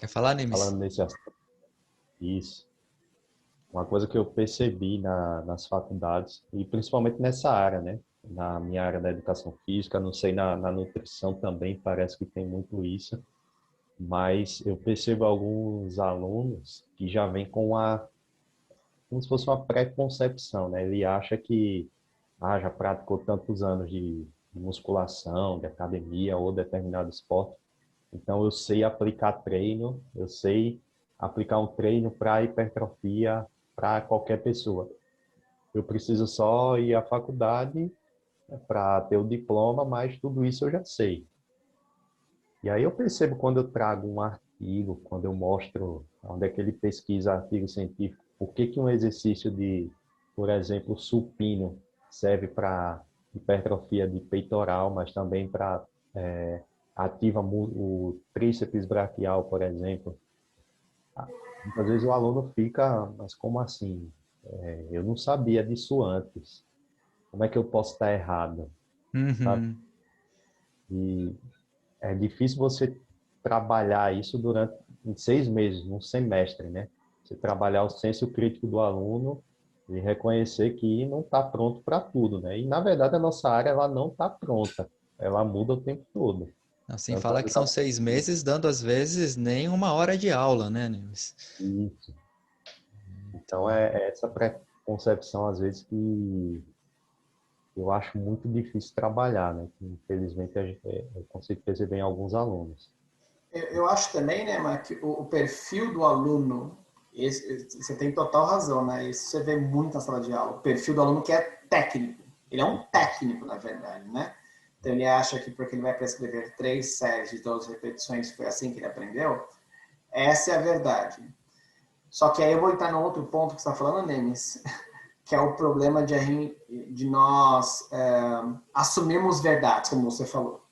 Quer falar, Falando Nimes? nesse assunto, isso, uma coisa que eu percebi nas faculdades, e principalmente nessa área, né? Na minha área da educação física, não sei, na nutrição também parece que tem muito isso, mas eu percebo alguns alunos que já vêm como se fosse uma pré-concepção, né? Ele acha que já praticou tantos anos de musculação, de academia ou determinado esporte, então eu sei aplicar treino, eu sei aplicar um treino para hipertrofia para qualquer pessoa. Eu preciso só ir à faculdade para ter o diploma, mas tudo isso eu já sei. E aí eu percebo quando eu trago um artigo, quando eu mostro onde é que ele pesquisa artigo científico, por que que um exercício de, por exemplo, supino serve para hipertrofia de peitoral, mas também para ativa o tríceps braquial, por exemplo. Muitas vezes o aluno fica, mas como assim? Eu não sabia disso antes. Como é que eu posso estar errado? Sabe? Uhum. E é difícil você trabalhar isso durante em 6 meses, num semestre, né? Você trabalhar o senso crítico do aluno e reconhecer que não está pronto para tudo, né? E na verdade a nossa área ela não está pronta, ela muda o tempo todo. Assim, Tanto a fala que são educação 6 meses, dando às vezes nem 1 hora de aula, né, Nimes? isso. Então é essa preconcepção às vezes que eu acho muito difícil trabalhar, né? Que, infelizmente eu consigo perceber em alguns alunos. Eu acho também, né, Mark, o perfil do aluno, você tem total razão, né? Isso você vê muito na sala de aula. O perfil do aluno que é técnico. Ele é um técnico, na verdade, né? Então ele acha que porque ele vai prescrever 3 séries de 12 repetições, foi assim que ele aprendeu. Essa é a verdade. Só que aí eu vou entrar no outro ponto que você está falando, Nemes, que é o problema de nós assumirmos verdades, como você falou.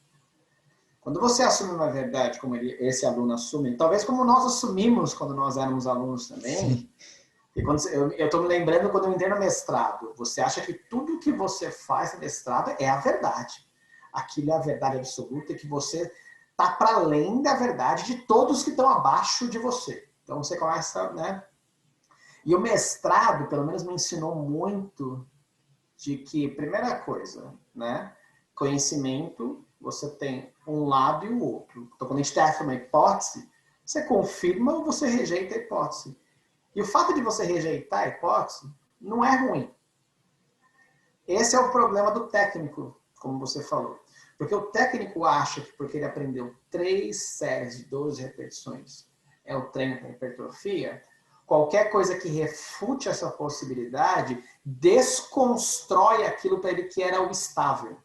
Quando você assume uma verdade, como esse aluno assume, talvez como nós assumimos quando nós éramos alunos também, Sim. e quando eu estou me lembrando quando eu entrei no mestrado, você acha que tudo que você faz no mestrado é a verdade. Aquilo é a verdade absoluta e que você está para além da verdade de todos que estão abaixo de você. Então você começa, né? E o mestrado, pelo menos, me ensinou muito de que, primeira coisa, né? Conhecimento, você tem um lado e o outro. Então, quando a gente testa uma hipótese, você confirma ou você rejeita a hipótese. E o fato de você rejeitar a hipótese não é ruim. Esse é o problema do técnico, como você falou. Porque o técnico acha que porque ele aprendeu 3 séries de 12 repetições é o treino para hipertrofia, qualquer coisa que refute essa possibilidade desconstrói aquilo para ele que era o estável.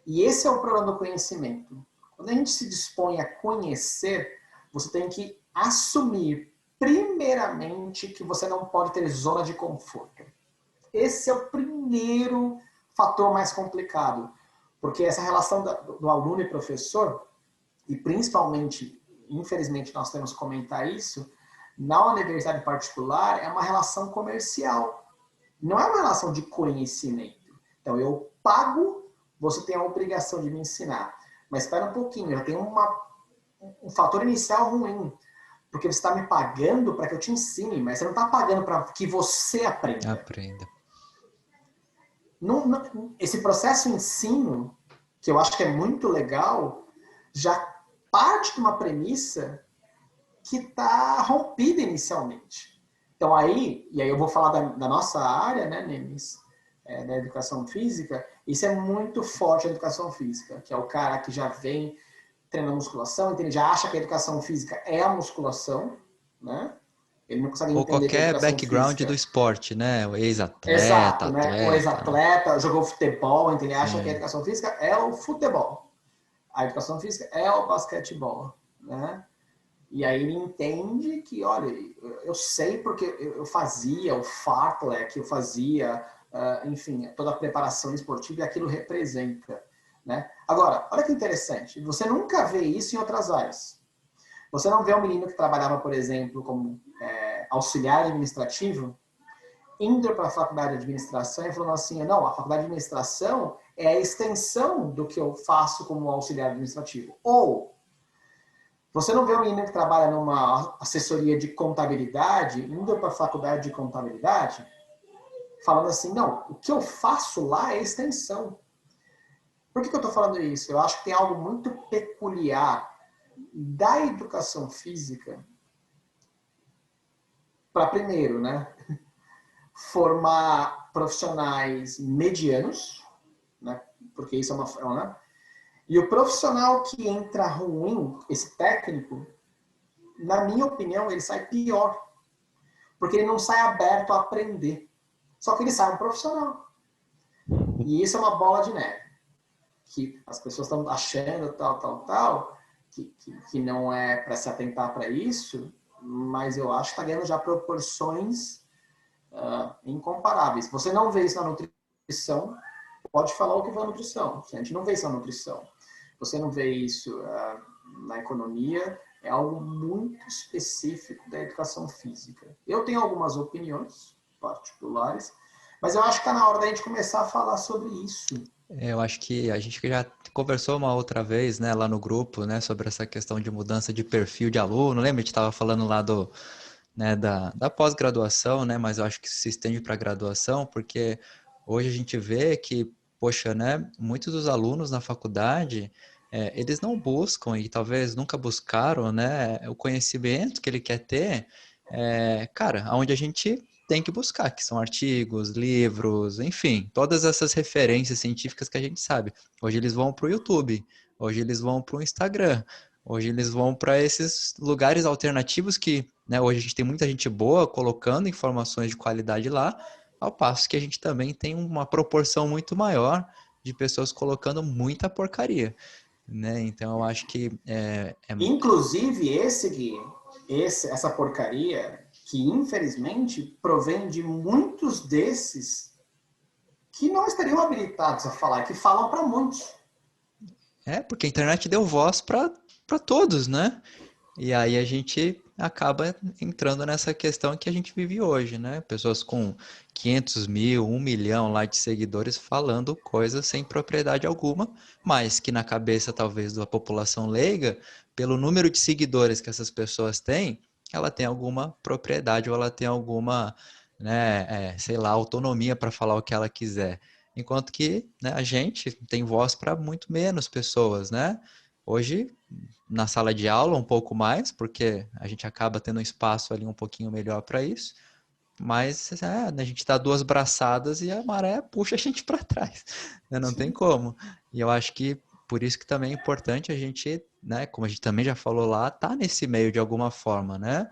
E esse é o problema do conhecimento. Quando a gente se dispõe a conhecer, você tem que assumir, primeiramente, que você não pode ter zona de conforto. Esse é o primeiro fator mais complicado, porque essa relação do aluno e professor, e principalmente, infelizmente, nós temos que comentar isso, na universidade particular é uma relação comercial, não é uma relação de conhecimento. Então, eu pago, você tem a obrigação de me ensinar. Mas espera um pouquinho, já tem um fator inicial ruim, porque você está me pagando para que eu te ensine, mas você não está pagando para que você aprenda. Aprenda. Esse processo ensino, que eu acho que é muito legal, já parte de uma premissa que está rompida inicialmente. Então aí eu vou falar da nossa área, né, Nemes, da educação física, isso é muito forte na educação física, que é o cara que já vem treinando musculação, então ele já acha que a educação física é a musculação, né? Ele não consegue Ou entender que a qualquer educação background do física esporte, né? O ex-atleta, exato, né? O atleta, né? ex-atleta jogou futebol, então ele acha que a Sim. educação física é o futebol. A educação física é o basquetebol, né? E aí ele entende que, olha, eu sei porque eu fazia o fartlek, eu fazia, enfim, toda a preparação esportiva e aquilo representa, né? Agora, olha que interessante, você nunca vê isso em outras áreas. Você não vê um menino que trabalhava, por exemplo, como auxiliar administrativo, indo para a faculdade de administração e falando assim, não, a faculdade de administração é a extensão do que eu faço como auxiliar administrativo. Ou Você não vê um menino que trabalha numa assessoria de contabilidade, indo para a faculdade de contabilidade, falando assim, não, o que eu faço lá é extensão. Por que eu estou falando isso? Eu acho que tem algo muito peculiar da educação física para, primeiro, né, formar profissionais medianos, né, porque isso é uma forma, né? E o profissional que entra ruim, esse técnico, na minha opinião, ele sai pior. Porque ele não sai aberto a aprender. Só que ele sai um profissional. E isso é uma bola de neve. Que as pessoas estão achando tal, que não é para se atentar para isso, mas eu acho que está ganhando já proporções incomparáveis. Você não vê isso na nutrição, pode falar o que for nutrição. A gente não vê isso na nutrição. Você não vê isso na economia, é algo muito específico da educação física. Eu tenho algumas opiniões particulares, mas eu acho que está na hora da gente começar a falar sobre isso. Eu acho que a gente já conversou uma outra vez, né, lá no grupo, né, sobre essa questão de mudança de perfil de aluno. Lembra? A gente estava falando lá né, da pós-graduação, né, mas eu acho que isso se estende para a graduação, porque hoje a gente vê que, poxa, né, muitos dos alunos na faculdade, eles não buscam e talvez nunca buscaram, né, o conhecimento que ele quer ter, cara, onde a gente tem que buscar, que são artigos, livros, enfim, todas essas referências científicas que a gente sabe. Hoje eles vão para o YouTube, hoje eles vão para o Instagram, hoje eles vão para esses lugares alternativos que, né, hoje a gente tem muita gente boa colocando informações de qualidade lá, ao passo que a gente também tem uma proporção muito maior de pessoas colocando muita porcaria, né? Então eu acho que Inclusive, essa porcaria, que infelizmente provém de muitos desses que não estariam habilitados a falar, que falam para muitos. porque a internet deu voz para todos, né? E aí a gente acaba entrando nessa questão que a gente vive hoje, né? Pessoas com 500 mil, 1 milhão lá de seguidores falando coisas sem propriedade alguma, mas que na cabeça talvez da população leiga, pelo número de seguidores que essas pessoas têm, ela tem alguma propriedade ou ela tem alguma, né, sei lá, autonomia para falar o que ela quiser. Enquanto que, né, a gente tem voz para muito menos pessoas, né? Hoje na sala de aula um pouco mais, porque a gente acaba tendo um espaço ali um pouquinho melhor para isso, mas a gente dá duas braçadas e a maré puxa a gente para trás, né? Não tem como. E eu acho que por isso que também é importante a gente, né, como a gente também já falou lá, tá nesse meio de alguma forma, né?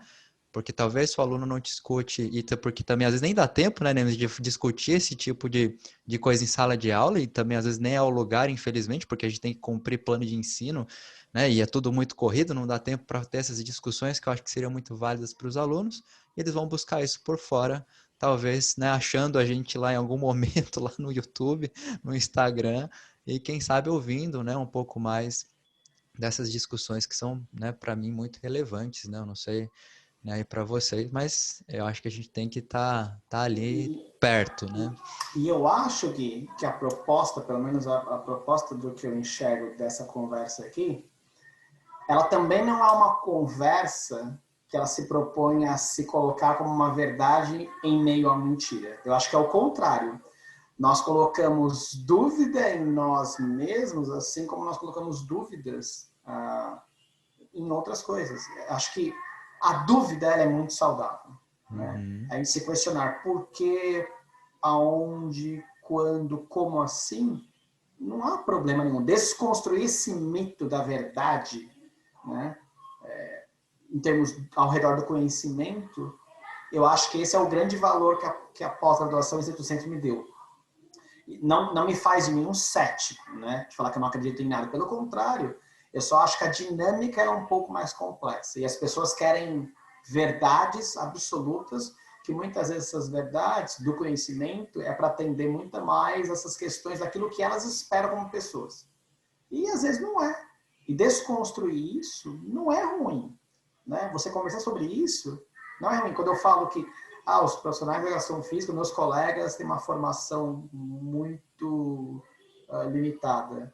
Porque talvez o aluno não discute, e porque também às vezes nem dá tempo, né, de discutir esse tipo de coisa em sala de aula, e também às vezes nem é o lugar, infelizmente, porque a gente tem que cumprir plano de ensino, né, e é tudo muito corrido, não dá tempo para ter essas discussões que eu acho que seriam muito válidas para os alunos, e eles vão buscar isso por fora, talvez, né, achando a gente lá em algum momento, lá no YouTube, no Instagram, e quem sabe ouvindo, né, um pouco mais dessas discussões que são, né, para mim muito relevantes, né, eu não sei, né, para vocês, mas eu acho que a gente tem que tá ali perto, né? E eu acho que a proposta, pelo menos a proposta do que eu enxergo dessa conversa aqui, ela também não é uma conversa que ela se propõe a se colocar como uma verdade em meio à mentira. Eu acho que é o contrário. Nós colocamos dúvida em nós mesmos, assim como nós colocamos dúvidas em outras coisas. Acho que a dúvida ela é muito saudável. Né? A gente se questionar por que, aonde, quando, como assim, não há problema nenhum. Desconstruir esse mito da verdade, né? Em termos ao redor do conhecimento, eu acho que esse é o grande valor que a pós-graduação em 100% me deu. Não me faz de mim um cético, né? De falar que eu não acredito em nada. Pelo contrário, eu só acho que a dinâmica é um pouco mais complexa. E as pessoas querem verdades absolutas, que muitas vezes essas verdades do conhecimento é para atender muito mais essas questões daquilo que elas esperam como pessoas. E às vezes não é. E desconstruir isso não é ruim. Né? Você conversar sobre isso não é ruim. Quando eu falo que os profissionais de educação física, meus colegas, têm uma formação muito limitada.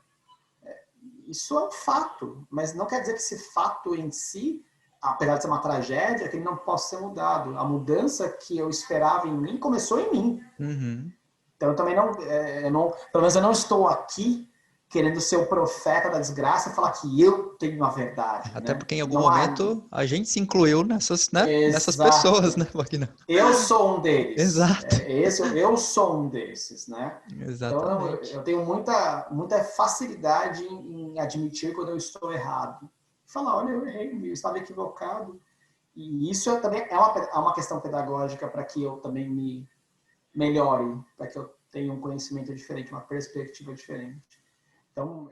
isso é um fato, mas não quer dizer que esse fato em si, apesar de ser uma tragédia, que ele não possa ser mudado. A mudança que eu esperava em mim começou em mim. Uhum. Então eu também não, pelo menos eu não estou aqui querendo ser o profeta da desgraça e falar que eu tenho a verdade. Até né? porque em algum Não há... momento a gente se incluiu nessas, né? Nessas pessoas, Exato. né, Wagner? Eu sou um deles. Exato. Eu sou um desses, né? Então Exatamente. eu tenho muita facilidade em admitir quando eu estou errado. Falar, olha, eu errei, eu estava equivocado. E isso também é uma questão pedagógica para que eu também me melhore, para que eu tenha um conhecimento diferente, uma perspectiva diferente. Então,